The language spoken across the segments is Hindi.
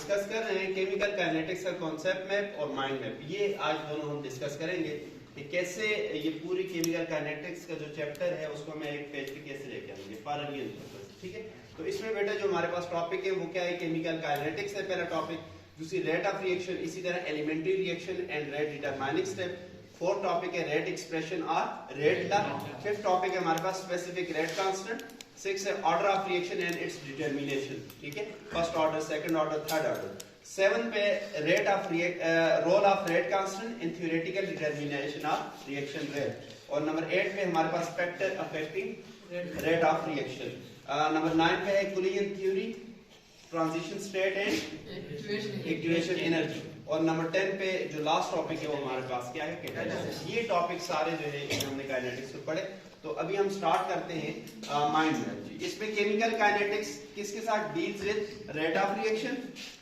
डिस्कस कर रहे हैं केमिकल काइनेटिक्स का कॉन्सेप्ट मैप और माइंड मैप। ये आज दोनों हम डिस्कस करेंगे कि कैसे ये पूरी केमिकल काइनेटिक्स का जो चैप्टर है उसको मैं एक पेज पे कैसे लेके आऊंगी फॉर रियल पर्पस। ठीक है, तो इसमें बेटा जो हमारे पास टॉपिक है वो क्या है, केमिकल काइनेटिक्स है पहला टॉपिक, दूसरी रेट ऑफ रिएक्शन, इसी तरह elementary reaction and rate determining step, fourth topic है रेट एक्सप्रेशन और रेट लॉ, फिफ्थ टॉपिक है हमारे पास स्पेसिफिक रेट कांस्टेंट, सिक्स है order of reaction and its determination. ठीक है, first order, second order, third order. Seven पे rate of role of rate constant in theoretical determination of reaction rate, और नंबर 8 पे हमारे पास factor affecting rate of reaction. Number 9 पे है collision theory, transition state and activation energy, और नंबर 10 पे जो लास्ट टॉपिक है वो हमारे पास क्या है, कैटालिसिस। ये टॉपिक सारे जो है हमने काइनेटिक्स में पढ़े। तो अभी हम स्टार्ट करते हैं माइंड मैप। इसमें केमिकल काइनेटिक्स किसके साथ deals with rate of reaction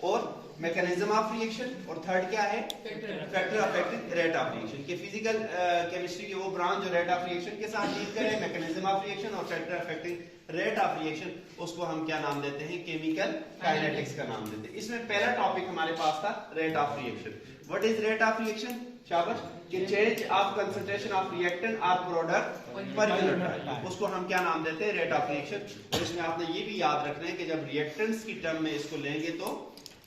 और मैकेनिज्म ऑफ रिएक्शन, और थर्ड क्या है, factor affecting rate of reaction. के फिजिकल केमिस्ट्री की वो ब्रांच जो रेट ऑफ रिएक्शन के साथ डील करे, मैकेनिज्म ऑफ रिएक्शन और factor affecting rate of reaction, उसको हम क्या नाम देते हैं, केमिकल काइनेटिक्स का नाम देते हैं। इसमें पहला टॉपिक हमारे पास था rate of reaction. What is rate of reaction? शाबाश, कि change of concentration of reactant और प्रोडक्ट पर यूनिट टाइम, उसको हम क्या नाम देते हैं, रेट ऑफ रिएक्शन। और इसमें आपने ये भी याद रखना है कि जब रिएक्टेंट्स की टर्म में इसको लेंगे तो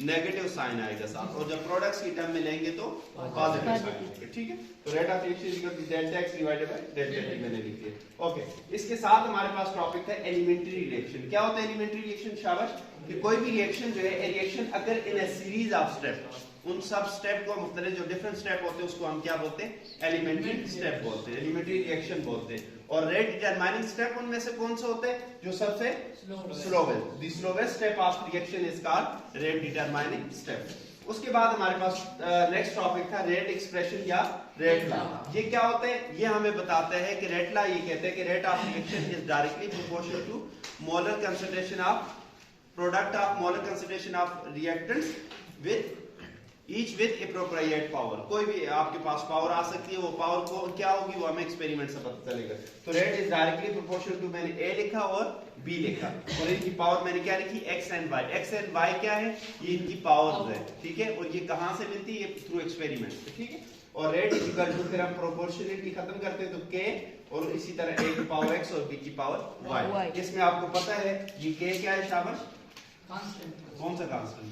नेगेटिव साइन आएगा साथ, और जब प्रोडक्ट्स की टर्म में लेंगे तो पॉजिटिव साइन आएगा। ठीक है, तो rate of reaction equal to delta x divided by delta t मैंने लिख दिया। ओके, इसके साथ हमारे पास टॉपिक था एलिमेंट्री रिएक्शन। क्या होता है एलिमेंट्री रिएक्शन? शाबाश, कि कोई भी रिएक्शन जो है, रिएक्शन अगर इन अ सीरीज ऑफ स्टेप, उन सब स्टेप को मुख्तलिफ जो डिफरेंट स्टेप होते हैं उसको हम क्या बोलते हैं, एलिमेंट्री स्टेप बोलते हैं, एलिमेंट्री रिएक्शन बोलते हैं। और रेट डिटरमाइनिंग स्टेप उनमें से कौन से होते हैं, जो सबसे slowest, the slowest step of reaction is called rate determining step. उसके बाद हमारे पास नेक्स्ट टॉपिक था रेट एक्सप्रेशन या रेट लॉ। ये क्या होता है, ये हमें बताता है कि रेट लॉ ये कहते हैं कि rate of reaction is directly proportional to molar concentration of product of molar concentration of reactants with each with appropriate power. कोई भी आपके पास पावर आ सकती है, वो पावर को क्या होगी वो हमें एक्सपेरिमेंट से पता चलेगा। तो rate is directly proportional to, मैंने ए लिखा और बी लिखा, और इनकी पावर मैंने क्या लिखी, X and Y. X and Y क्या है, ये इनकी पावर है। ठीक है, और ये कहां से मिलती है, थ्रू एक्सपेरिमेंट। ठीक है, और रेट इज इक्वल टू, फिर हम प्रोपोर्शनलिटी खत्म करते हैं तो के, और इसी तरह ए की पावर एक्स और बी की पावर वाई। इसमें आपको पता है ये के क्या है, शाबाश, कौन सा कांस्टेंट,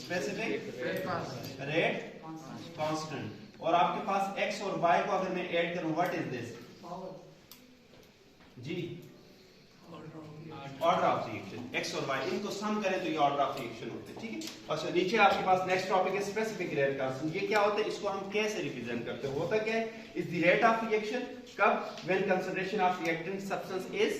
स्पेसिफिक रेट कांस्टेंट। और आपके पास x और y को अगर मैं ऐड करूं, व्हाट इज दिस जी, ऑर्डर ऑफ रिएक्शन। x और y इनको सम करें तो ये ऑर्डर ऑफ रिएक्शन होते हैं। ठीक है, अच्छा नीचे आपके पास नेक्स्ट टॉपिक है स्पेसिफिक रेट कांस्टेंट। ये क्या होता है, इसको हम कैसे रिप्रेजेंट करते हैं, होता क्या है, is the rate of reaction कब, when concentration of reactant substance is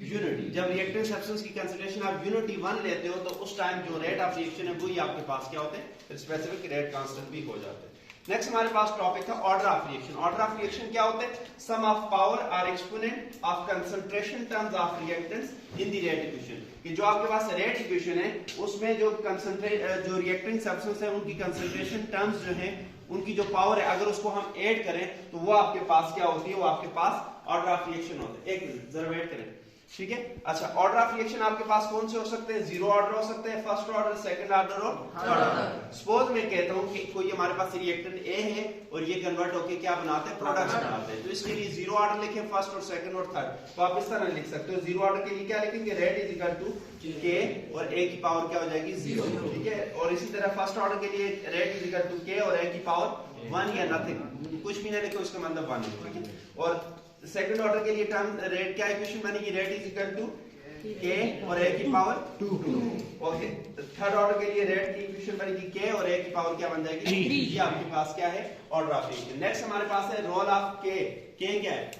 unity. जब रिएक्टेंट सब्सटेंस की कंसंट्रेशन आप यूनिटी 1 लेते हो तो उस टाइम जो रेट ऑफ रिएक्शन है वही आपके पास क्या होते हैं, स्पेसिफिक रेट कांस्टेंट भी हो जाते हैं। नेक्स्ट हमारे पास टॉपिक था order of reaction. Order of reaction क्या होते हैं, सम ऑफ पावर और exponent of concentration terms of reactants in the rate equation. कि जो आपके पास रेट इक्वेशन है उसमें जो जो रिएक्टिंग सब्सटेंस है उनकी कंसंट्रेशन टर्म्स जो है, उनकी जो पावर है, अगर उसको हम ऐड करें तो वो आपके पास क्या होती है, वो आपके पास ऑर्डर ऑफ रिएक्शन होता है। एक मिनट जरा वेट करें। ठीक है, अच्छा ऑर्डर ऑफ रिएक्शन आपके पास कौन से हो सकते हैं, जीरो ऑर्डर हो सकते हैं, फर्स्ट ऑर्डर, सेकंड ऑर्डर और थर्ड ऑर्डर। सपोज मैं कहता हूं कि कोई हमारे पास रिएक्टेंट ए है और ये कन्वर्ट होके क्या बनाते हैं, प्रोडक्ट्स बनाते हैं, तो इसके लिए जीरो ऑर्डर लिखें, फर्स्ट और सेकंड और थर्ड। तो आप इस तरह लिख सकते हो, जीरो ऑर्डर के लिए क्या लिखेंगे, रेट इज इक्वल टू के, और ए की पावर क्या हो जाएगी, जीरो। ठीक है, और इसी तरह फर्स्ट ऑर्डर के लिए रेट इज इक्वल टू के और ए की पावर 1 या नथिंग, कुछ भी ना लिखो, इसका मतलब 1 है। ठीक है, और सेकंड ऑर्डर के लिए टर्म रेट क्या इक्वेशन बनेगी, रेट इज इक्वल टू के और ए की पावर 2। ओके, थर्ड ऑर्डर के लिए रेट की इक्वेशन बनेगी के और ए की पावर क्या बन जाएगी, 3। ये आपके पास क्या है, ऑर्डर ऑफ रिएक्शन। नेक्स्ट हमारे पास है रोल ऑफ के। के क्या है,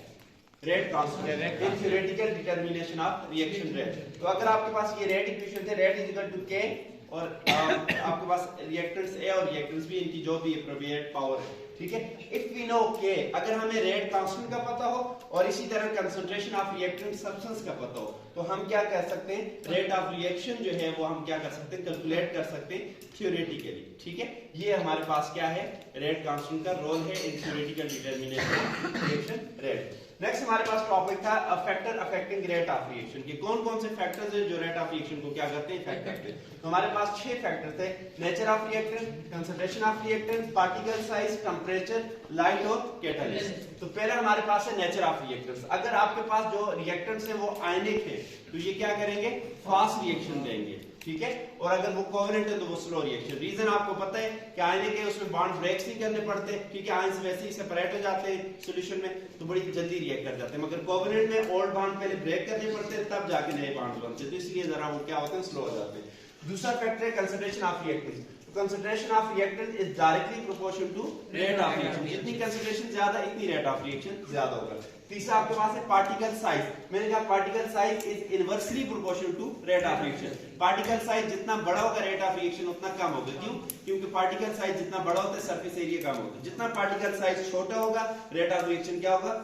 rate constant in theoretical determination of reaction rate. तो अगर आपके पास ये रेट इक्वेशन थे, रेट इज इक्वल टू के, और आपके पास रिएक्टेंट्स ए और रिएक्टेंट्स बी, इनकी जो भी एप्रोप्रिएट पावर है। ठीक है, इफ वी नो के, अगर हमें रेट कांस्टेंट का पता हो और इसी तरह कंसंट्रेशन ऑफ रिएक्टेंट सब्सटेंस का पता हो, तो हम क्या कह सकते हैं, रेट ऑफ रिएक्शन जो है वो हम क्या कर सकते हैं, कैलकुलेट कर सकते हैं थ्योरेटिकली। ठीक है, ये हमारे पास क्या है, रेट कांस्टेंट का रोल है in theoretical determination of reaction rate. Next हमारे पास टॉपिक था factor affecting rate of reaction कि कौन कौन से फैक्टर्स हैं जो रेट ऑफ रिएक्शन को क्या करते हैं, इफेक्ट करते हैं। तो हमारे पास 6 फैक्टर थे, nature of reactant, concentration of reactant, particle size, temperature, light और कैटालिस्ट। तो पहला हमारे पास है नेचर ऑफ रिएक्टेंट्स। अगर आपके पास जो रिएक्टेंट्स हैं वो आयनिक है तो ये क्या करेंगे, फास्ट रिएक्शन देंगे, ठीक है। और अगर वो कोवेलेंट है तो वो स्लो रिएक्शन। रीजन आपको पता है कि आयनिक है उसमें बॉन्ड ब्रेक्स नहीं करने पड़ते, क्योंकि आयंस वैसे ही सेपरेट हो जाते हैं सॉल्यूशन में तो बड़ी जल्दी रिएक्ट कर जाते हैं। मगर कोवेलेंट में ओल्ड बॉन्ड पहले ब्रेक करने पड़ते हैं तब जाके नए बॉन्ड्स बनते हैं, तो इसलिए जरा वो क्या होते हैं, स्लो हो जाते हैं। दूसरा फैक्टर है concentration of reactants. Concentration of reactant is directly proportional to rate of reaction. जितनी कंसंट्रेशन ज्यादा इतनी रेट ऑफ रिएक्शन ज्यादा होगा। तीसरा आपके पास है पार्टिकल साइज। मैंने कहा particle size is inversely proportional to rate of reaction. Particle size जितना बड़ा होगा रेट ऑफ रिएक्शन उतना कम होगा। क्यों? क्योंकि पार्टिकल साइज जितना बड़ा होता है सरफेस एरिया कम होता है। जितना पार्टिकल साइज छोटा होगा रेट ऑफ रिएक्शन क्या होगा,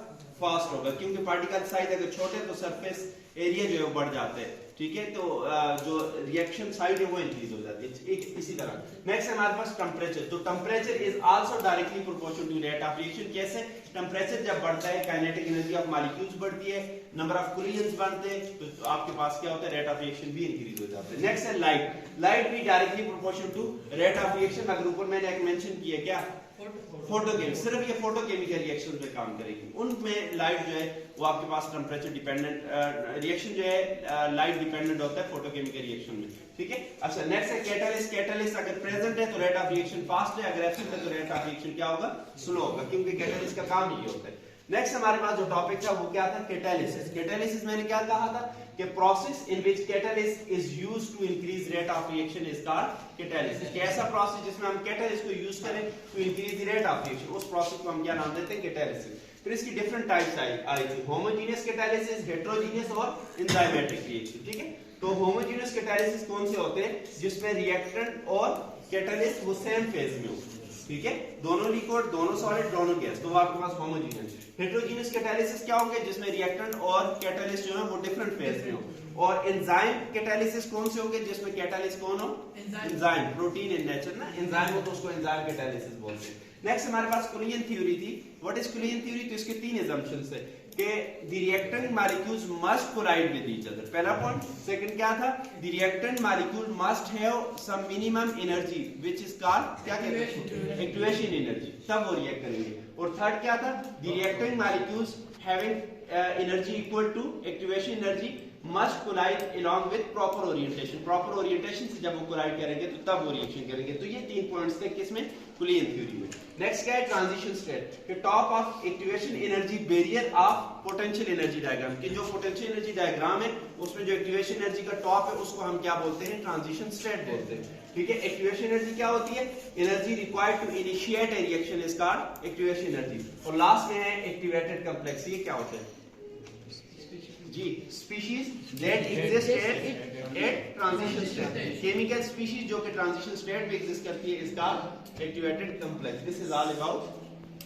फास्ट होगा, क्योंकि पार्टिकल साइज अगर छोटे तो सरफेस एरिया जो है वो बढ़ जाता है, ठीक है। तो जो रिएक्शन साइड है वो इंक्रीज हो जाती है। इसी तरह नेक्स्ट हमारे पास टेंपरेचर। तो temperature is also directly proportional to rate of reaction. कैसे? टेंपरेचर जब बढ़ता है काइनेटिक एनर्जी ऑफ मॉलिक्यूल्स बढ़ती है, नंबर ऑफ कुलियंस बनते हैं, तो आपके पास क्या होता है, रेट ऑफ रिएक्शन भी इंक्रीज हो जाता है। नेक्स्ट है लाइट। लाइट भी directly proportional to rate of reaction. अगर ऊपर मैंने एक मेंशन किया क्या, फोटोकेमिकल, सिर्फ ये फोटोकेमिकल रिएक्शन पे काम करेगी। उनमें लाइट जो है वो आपके पास टेंपरेचर डिपेंडेंट रिएक्शन जो है लाइट डिपेंडेंट होता है फोटोकेमिकल रिएक्शन में, ठीक है। अच्छा नेक्स्ट है कैटालिस्ट। कैटालिस्ट अगर प्रेजेंट है तो रेट ऑफ रिएक्शन फास्ट है, अगर एब्सेंट है तो रेट ऑफ रिएक्शन क्या होगा, स्लो होगा, क्योंकि कैटालिस्ट का काम ही होता है। नेक्स्ट हमारे पास जो टॉपिक था वो क्या था, कैटालिसिस। कैटालिसिस मैंने क्या कहा था कि process in which catalyst is used to increase rate of reaction is called catalysis. ऐसा प्रोसेस जिसमें हम कैटालिस्ट को यूज करें to increase the rate of reaction, उस प्रोसेस को हम क्या नाम देते हैं, कैटालिसिस। फिर इसकी डिफरेंट टाइप्स आई थी, होमोजेनियस कैटालिसिस, हेटेरोजेनियस और एंजाइमेटिक रिएक्शन, ठीक है। तो होमोजेनियस कैटालिसिस कौन से होते हैं, जिसमें रिएक्टेंट और कैटालिस्ट वो सेम फेज में हो, ठीक है, दोनों लिक्विड, दोनों सॉलिड, दोनों गैस, तो वो आपके पास होमोजेनियस। हेटेरोजेनियस कैटालिसिस क्या होंगे, जिसमें रिएक्टेंट और कैटालिस्ट जो है वो डिफरेंट फेज में हो। और एंजाइम कैटालिसिस कौन से होंगे, जिसमें कैटालिस्ट कौन हो, एंजाइम, प्रोटीन इन नेचर ना, एंजाइम हो तो उसको एंजाइम कैटालिसिस बोलते हैं। नेक्स्ट हमारे पास कुलियन थ्योरी थी। What is collision theory? तो इसके 3 असम्पशंस है कि the reactant molecules must collide with each other, पहला पॉइंट। सेकंड क्या था, the reactant molecule must have some minimum energy which is called, क्या कहते हैं, एक्टिवेशन एनर्जी, तब वो रिएक्ट करेंगे। और थर्ड क्या था, the reactant molecules having energy equal to activation energy must collide along with proper orientation। Proper orientation से जब वो कोलाइड करेंगे तो तब वो रिएक्शन करेंगे। तो ये 3 पॉइंट्स थे किसमें, कुलियन थ्योरी में। नेक्स्ट क्या है, ट्रांजिशन स्टेट के top of activation energy barrier of potential energy diagram, कि जो पोटेंशियल एनर्जी डायग्राम है उसमें जो एक्टिवेशन एनर्जी का टॉप है उसको हम क्या बोलते हैं, ट्रांजिशन स्टेट बोलते हैं, ठीक है। एक्टिवेशन एनर्जी क्या होती है, energy required to initiate a reaction is called activation energy. और लास्ट में है एक्टिवेटेड कॉम्प्लेक्स। ये क्या होता है जी, species that exist at transition state. Chemical species जो कि ट्रांजिशन स्टेट में एग्जिस्ट करती है इसका activated complex. This is all about